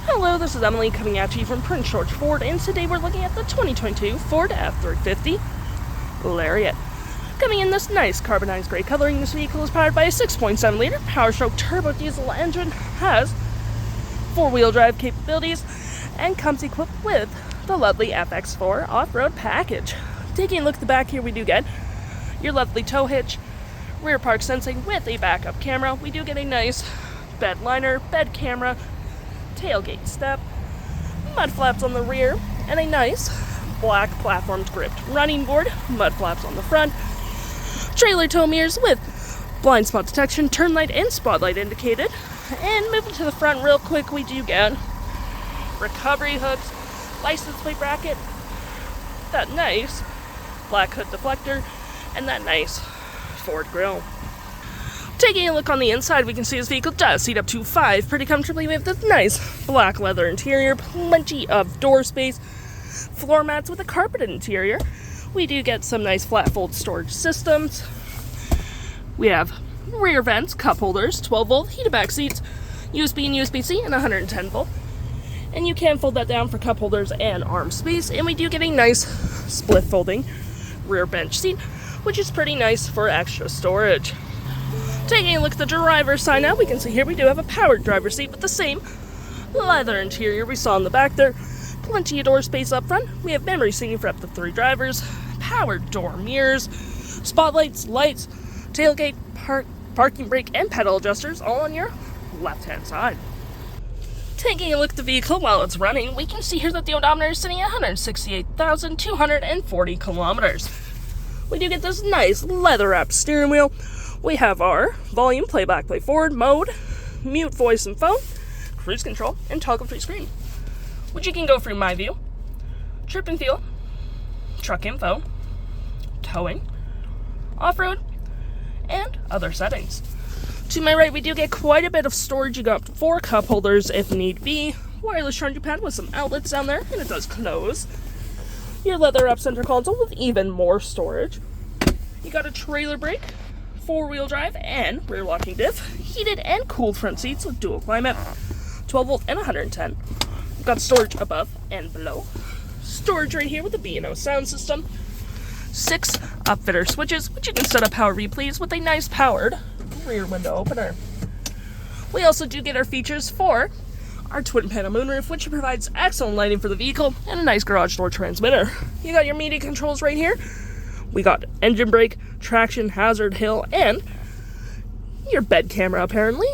Hello, this is Emily coming at you from Prince George Ford, and today we're looking at the 2022 Ford F-350 Lariat. Coming in this nice carbonized gray coloring, this vehicle is powered by a 6.7 liter power-stroke turbodiesel engine, has four-wheel drive capabilities, and comes equipped with the lovely FX4 Off-Road Package. Taking a look at the back here, we do get your lovely tow hitch, rear park sensing with a backup camera. We do get a nice Bedliner, bed camera, tailgate step, mud flaps on the rear, and a nice black platform gripped running board, mud flaps on the front, trailer tow mirrors with blind spot detection, turn light and spotlight indicated. And moving to the front real quick, we do get recovery hooks, license plate bracket, that nice black hood deflector, and that nice Ford grille. Taking a look on the inside, we can see this vehicle does seat up to 5 pretty comfortably. We have this nice black leather interior, plenty of door space, floor mats with a carpeted interior. We do get some nice flat fold storage systems. We have rear vents, cup holders, 12 volt heated back seats, USB and USB-C, and 110 volt. And you can fold that down for cup holders and arm space. And we do get a nice split folding rear bench seat, which is pretty nice for extra storage. Taking a look at the driver's side now, we can see here we do have a powered driver's seat with the same leather interior we saw in the back there. Plenty of door space up front. We have memory seating for up to 3 drivers, powered door mirrors, spotlights, lights, tailgate, parking brake, and pedal adjusters all on your left-hand side. Taking a look at the vehicle while it's running, we can see here that the odometer is sitting at 168,240 kilometers. We do get this nice leather-wrapped steering wheel. We have our volume, playback, play forward, mode, mute voice and phone, cruise control, and toggle-free screen, which you can go through My View, trip and fuel, truck info, towing, off-road, and other settings. To my right, we do get quite a bit of storage. You got up to 4 cup holders if need be, wireless charging pad with some outlets down there, and it does close. Your leather-wrapped center console with even more storage. You got a trailer brake, 4-wheel drive and rear locking diff, heated and cooled front seats with dual climate, 12 volt and 110. We've got storage above and below. Storage right here with a B&O sound system. 6 upfitter switches, which you can set up however you please with a nice powered rear window opener. We also do get our features for our twin panel moonroof, which provides excellent lighting for the vehicle, and a nice garage door transmitter. You got your media controls right here. We got engine brake, traction, hazard, hill, and your bed camera apparently.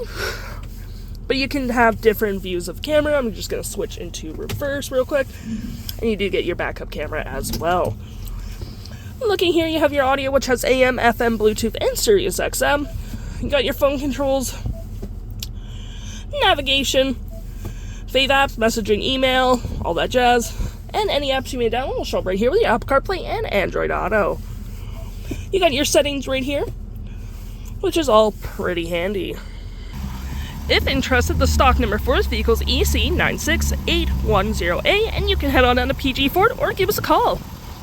But you can have different views of camera. I'm just going to switch into reverse real quick. And you do get your backup camera as well. Looking here, you have your audio, which has AM, FM, Bluetooth, and SiriusXM. You got your phone controls, navigation, fave apps, messaging, email, all that jazz. And any apps you may download will show up right here with your Apple CarPlay and Android Auto. You got your settings right here, which is all pretty handy. If interested, the stock number for this vehicle is EC96810A, and you can head on down to PG Ford or give us a call.